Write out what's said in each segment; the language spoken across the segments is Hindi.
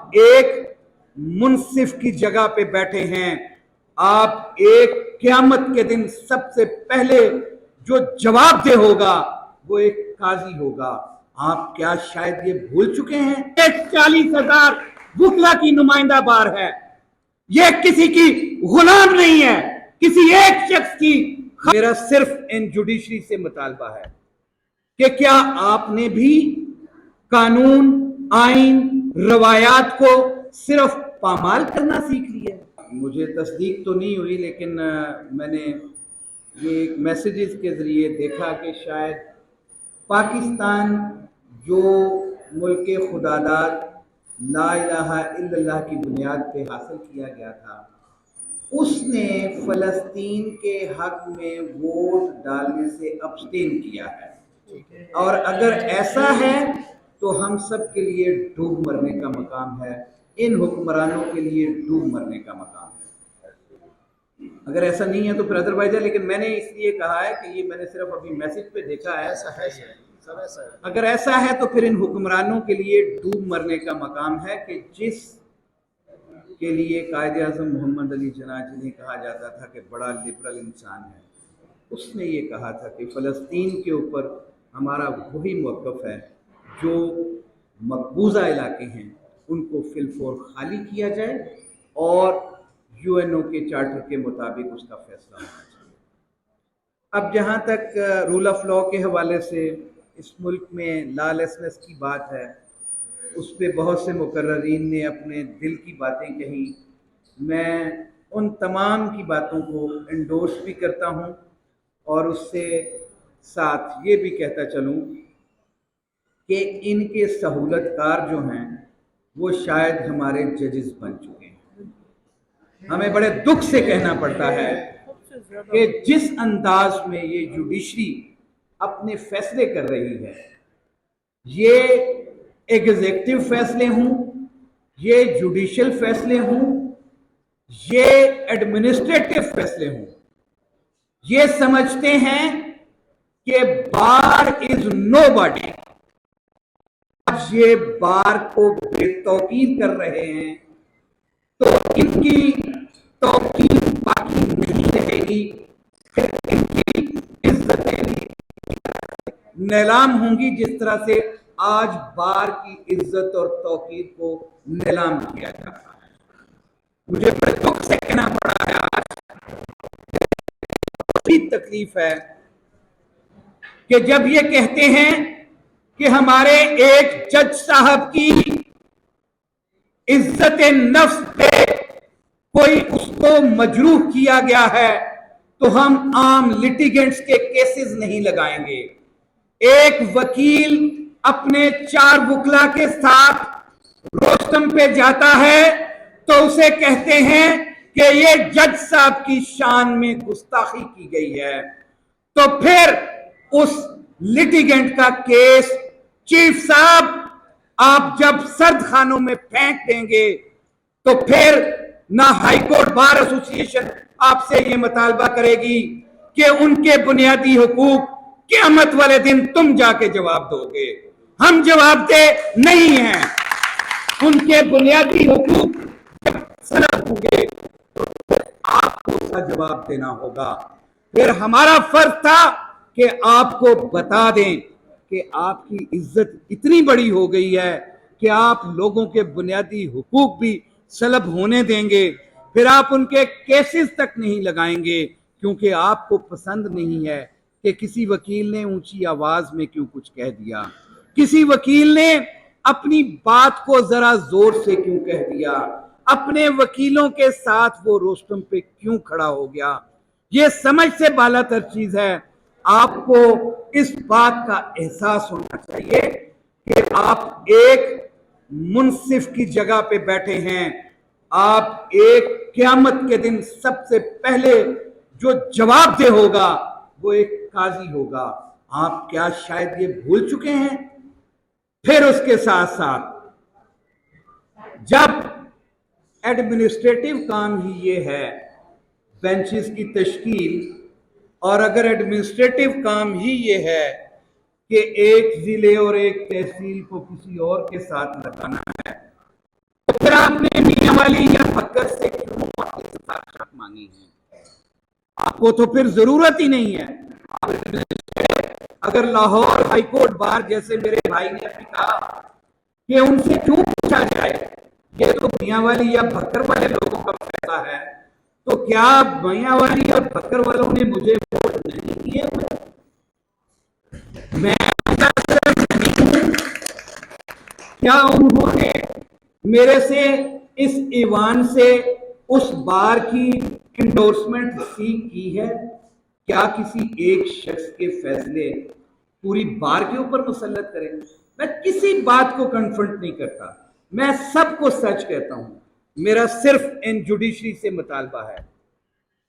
आप एक मुंसिफ की जगह पे बैठे हैं। आप एक क़यामत के दिन सबसे पहले जो जवाबदेह होगा वो एक काजी होगा। आप क्या शायद ये भूल चुके हैं? एक 40,000 वकला की नुमाइंदा बार है। ये किसी की गुलाम नहीं है, किसी एक शख्स की। मेरा सिर्फ इन जुडिशरी से मुतालबा है कि क्या आपने भी कानून, आइन, रवायात को सिर्फ पामाल करना सीख लिया है? मुझे तस्दीक तो नहीं हुई, लेकिन मैंने ये एक मैसेजेस के ज़रिए देखा कि शायद पाकिस्तान जो मुल्क खुदादाद ला इलाहा इल्लल्लाह की बुनियाद पे हासिल किया गया था, उसने फ़लस्तीन के हक में वोट डालने से अब्स्टेन किया है। और अगर ऐसा है तो हम सब के लिए डूब मरने का मकाम है, इन हुक्मरानों के लिए डूब मरने का मकाम है। अगर ऐसा नहीं है तो फिर अदरवाइज है, लेकिन मैंने इसलिए कहा है कि ये मैंने सिर्फ अभी मैसेज पे देखा है। अगर ऐसा है तो फिर इन हुक्मरानों के लिए डूब मरने का मकाम है कि जिस के लिए कायदे आज़म मोहम्मद अली जिन्ना जिन्हें कहा जाता था कि बड़ा लिबरल इंसान है, उसने ये कहा था कि फ़लस्तीन के ऊपर हमारा वही मौक़िफ़ है, जो मकबूजा इलाके हैं उनको फिलफोर खाली किया जाए और यूएनओ के चार्टर के मुताबिक उसका फैसला होना चाहिए। अब जहाँ तक रूल ऑफ लॉ के हवाले से इस मुल्क में लॉलेसनेस की बात है, उस पर बहुत से मुकर्ररीन ने अपने दिल की बातें कही। मैं उन तमाम की बातों को एंडोर्स भी करता हूँ और उससे साथ ये भी कहता चलूँ कि इनके सहूलतकार जो हैं वो शायद हमारे जजेस बन चुके हैं। हमें बड़े दुख से कहना पड़ता है कि जिस अंदाज में ये जुडिशरी अपने फैसले कर रही है, ये एग्जीक्यूटिव फैसले हों, ये जुडिशियल फैसले हों, ये एडमिनिस्ट्रेटिव फैसले हों, ये समझते हैं कि बार इज नोबॉडी। आज ये बार को बेतौकीद कर रहे हैं तो इनकी तौकीद बाकी नहीं रहेगी, फिर इनकी इज्जतें नीलाम होंगी जिस तरह से आज बार की इज्जत और तौकीद को नीलाम किया जा रहा है। मुझे बड़े दुख से कहना पड़ा है, आज बड़ी तकलीफ है कि जब ये कहते हैं कि हमारे एक जज साहब की इज्जत नफ्स पे कोई उसको मजरूह किया गया है तो हम आम लिटिगेंट्स के केसेस नहीं लगाएंगे। एक वकील अपने 4 वकला के साथ रोस्टम पे जाता है तो उसे कहते हैं कि ये जज साहब की शान में गुस्ताखी की गई है, तो फिर उस लिटिगेंट का केस चीफ साहब आप जब सर्द खानों में फेंक देंगे तो फिर ना हाईकोर्ट बार एसोसिएशन आपसे ये मुतालबा करेगी कि उनके बुनियादी हुकूक क़यामत वाले दिन तुम जाके जवाब दोगे। हम जवाबदेह नहीं हैं। उनके बुनियादी हुकूक सलब होंगे तो आपको उसका जवाब देना होगा। फिर हमारा फर्ज था कि आपको बता दें कि आपकी इज्जत इतनी बड़ी हो गई है कि आप लोगों के बुनियादी हुकूक भी सलब होने देंगे, फिर आप उनके केसेस तक नहीं लगाएंगे क्योंकि आपको पसंद नहीं है कि किसी वकील ने ऊंची आवाज में क्यों कुछ कह दिया, किसी वकील ने अपनी बात को जरा जोर से क्यों कह दिया, अपने वकीलों के साथ वो रोस्टम पे क्यों खड़ा हो गया। ये समझ से बालातर चीज है। आपको इस बात का एहसास होना चाहिए कि आप एक मुंसिफ की जगह पे बैठे हैं। आप एक क़यामत के दिन सबसे पहले जो जवाबदेह होगा वो एक काजी होगा। आप क्या शायद ये भूल चुके हैं? फिर उसके साथ साथ जब एडमिनिस्ट्रेटिव काम ही ये है बेंचेस की तश्कील, और अगर एडमिनिस्ट्रेटिव काम ही ये है कि एक जिले और एक तहसील को किसी और के साथ लगाना है, तो वाली या भक्कर से क्यों अपनी सिफारिशात मांगी है? आपको तो फिर जरूरत ही नहीं है। अगर लाहौर हाईकोर्ट बार जैसे मेरे भाई ने अभी कहा कि उनसे क्यों पूछा जाए, ये तो मियां वाली या भक्कर वाले लोगों का फैसला है, तो क्या मियां वाली और भक्कर वालों ने मुझे वोट नहीं दिए? मैं क्या उन्होंने मेरे से इस ईवान से उस बार की इंडोर्समेंट सीख की है? क्या किसी एक शख्स के फैसले पूरी बार के ऊपर मुसल्लत करें? मैं किसी बात को कन्फ्रंट नहीं करता, मैं सबको सच कहता हूं। मेरा सिर्फ इन जुडिशरी से मुतालबा है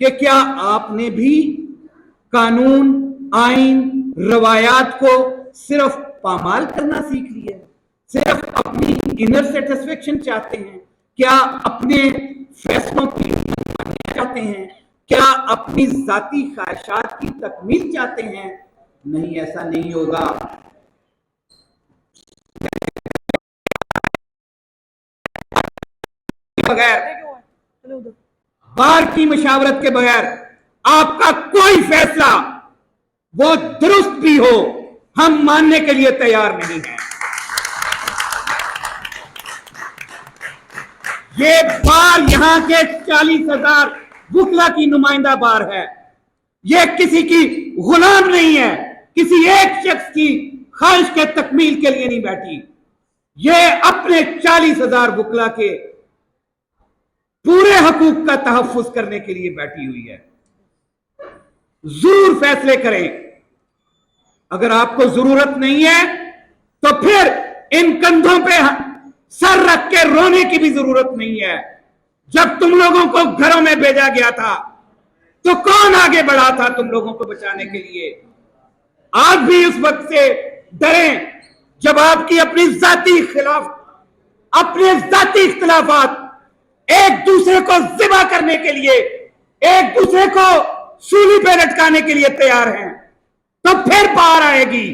कि क्या आपने भी कानून, आइन, रवायात को सिर्फ पामाल करना सीख लिया है? सिर्फ अपनी इनर सेटिस्फेक्शन चाहते हैं? क्या अपने फैसलों की चाहते हैं? क्या अपनी जाती ख्वाहिशात की तकमील चाहते हैं? नहीं, ऐसा नहीं होगा। बगैर बार की मशावरत के बगैर आपका कोई फैसला, वो दुरुस्त भी हो, हम मानने के लिए तैयार नहीं हैं। ये बार यहां के 40,000 वुकला की नुमाइंदा बार है। ये किसी की गुलाम नहीं है, किसी एक शख्स की ख्वाहिश के तकमील के लिए नहीं बैठी। ये अपने 40,000 वुकला के पूरे हकूक का तहफ्फुज करने के लिए बैठी हुई है। जरूर फैसले करें। अगर आपको जरूरत नहीं है तो फिर इन कंधों पे सर रख के रोने की भी जरूरत नहीं है। जब तुम लोगों को घरों में भेजा गया था तो कौन आगे बढ़ा था तुम लोगों को बचाने के लिए? आज भी उस वक्त से डरें जब आपकी अपने जाती इख्तिलाफात एक दूसरे को जिबा करने के लिए, एक दूसरे को सूली पे लटकाने के लिए तैयार हैं। तो फिर बार आएगी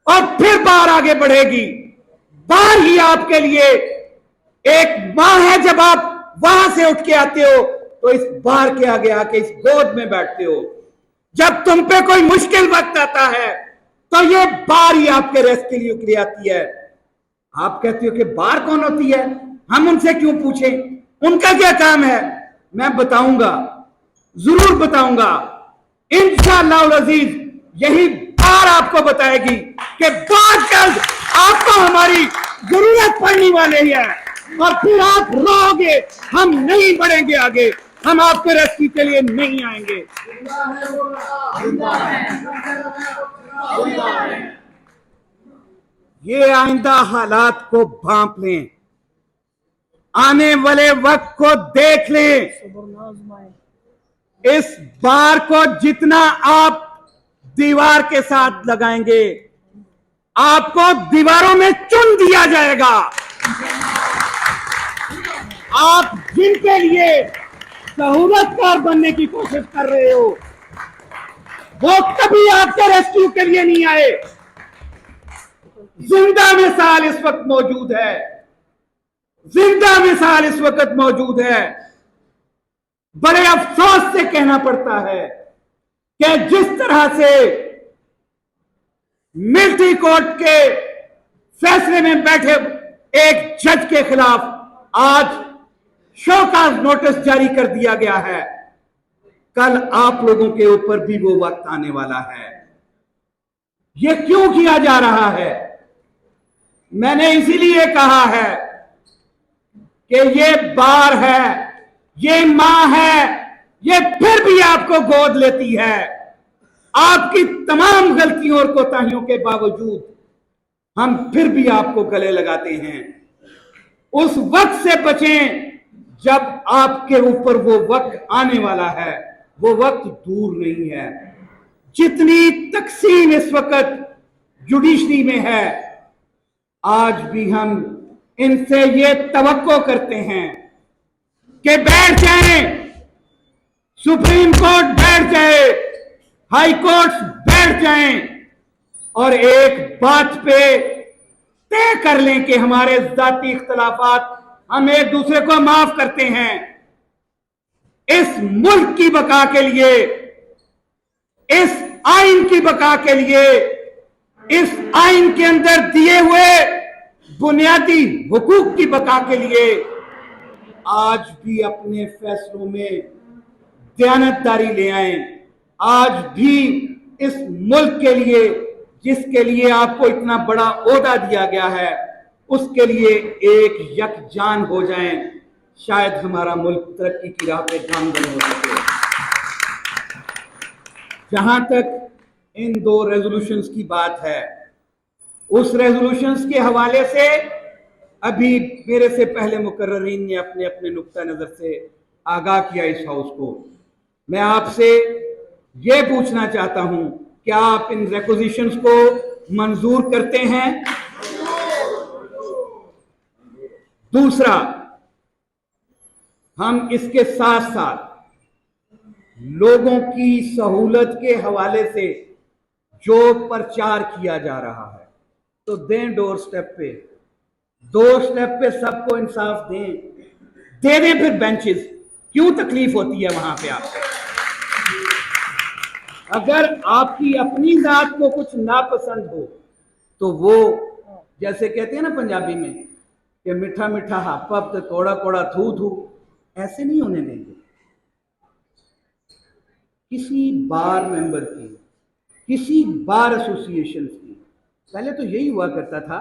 और फिर बार आगे बढ़ेगी। बार ही आपके लिए एक मां है। जब आप वहां से उठ के आते हो तो इस बार के आगे आके इस गोद में बैठते हो। जब तुम पे कोई मुश्किल वक्त आता है तो ये बार ही आपके रेस्क्यू के लिए आती है। आप कहते हो कि बार कौन होती है, हम उनसे क्यों पूछें, उनका क्या काम है? मैं बताऊंगा, जरूर बताऊंगा। इंशाअल्लाह अजीज यही बार आपको बताएगी कि बहुत जल्द आपको हमारी जरूरत पड़ने वाली है और फिर आप रोओगे, हम नहीं बढ़ेंगे आगे, हम आपके रेस्क्यू के लिए नहीं आएंगे। ये आइंदा हालात को भांप लें, आने वाले वक्त को देख लें। इस बार को जितना आप दीवार के साथ लगाएंगे, आपको दीवारों में चुन दिया जाएगा। आप जिनके लिए सहूलतकार बनने की कोशिश कर रहे हो वो कभी आपके रेस्क्यू के लिए नहीं आए। जिंदा मिसाल इस वक्त मौजूद है, जिंदा मिसाल इस वक्त मौजूद है। बड़े अफसोस से कहना पड़ता है कि जिस तरह से मिलिट्री कोर्ट के फैसले में बैठे एक जज के खिलाफ आज शोकाज नोटिस जारी कर दिया गया है, कल आप लोगों के ऊपर भी वो वक्त आने वाला है। ये क्यों किया जा रहा है? मैंने इसीलिए कहा है कि ये बार है, ये मां है, ये फिर भी आपको गोद लेती है। आपकी तमाम गलतियों और कोताहियों के बावजूद हम फिर भी आपको गले लगाते हैं। उस वक्त से बचें जब आपके ऊपर वो वक्त आने वाला है। वो वक्त दूर नहीं है। जितनी तकसीम इस वक्त जुडिशरी में है, आज भी हम इनसे ये तवक्को करते हैं कि बैठ जाएं, सुप्रीम कोर्ट बैठ जाए, हाई कोर्ट बैठ जाएं और एक बात पे तय कर लें कि हमारे जाती इख्तलाफात हम एक दूसरे को माफ करते हैं। इस मुल्क की बका के लिए, इस आइन की बका के लिए, इस आइन के अंदर दिए हुए बुनियादी हुकूक की बका के लिए आज भी अपने फैसलों में दयानतदारी ले आए। आज भी इस मुल्क के लिए, जिसके लिए आपको इतना बड़ा ओहदा दिया गया है, उसके लिए एक यकजान हो जाएं। शायद हमारा मुल्क तरक्की की राह पे गामजन हो सके। जहां तक इन दो रेजोल्यूशंस की बात है, उस रेजोल्यूशंस के हवाले से अभी मेरे से पहले मुकर्ररीन ने अपने अपने नुक्ता नजर से आगाह किया इस हाउस को। मैं आपसे यह पूछना चाहता हूं, क्या आप इन रिक्वेजिशंस को मंजूर करते हैं? दूसरा, हम इसके साथ साथ लोगों की सहूलत के हवाले से जो प्रचार किया जा रहा है, तो दें डोर स्टेप पे, डोर स्टेप पे सबको इंसाफ दें, दे दें फिर बेंचेस। क्यों तकलीफ होती है वहां पे आपको? अगर आपकी अपनी जात को कुछ नापसंद हो तो वो, जैसे कहते हैं ना पंजाबी में कि मीठा मीठा हप हप तो कौड़ा कौड़ा थू थू, ऐसे नहीं होने देंगे। किसी बार मेंबर की, किसी बार एसोसिएशन की, पहले तो यही हुआ करता था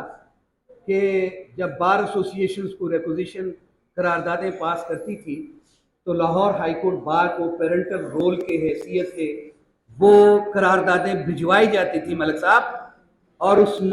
कि जब बार एसोसिएशंस को रिक्वेजिशन करारदादें पास करती थी तो लाहौर हाई कोर्ट बार को पेरेंटल रोल के हैसियत से वो करारदादें भिजवाई जाती थी मलिक साहब, और उस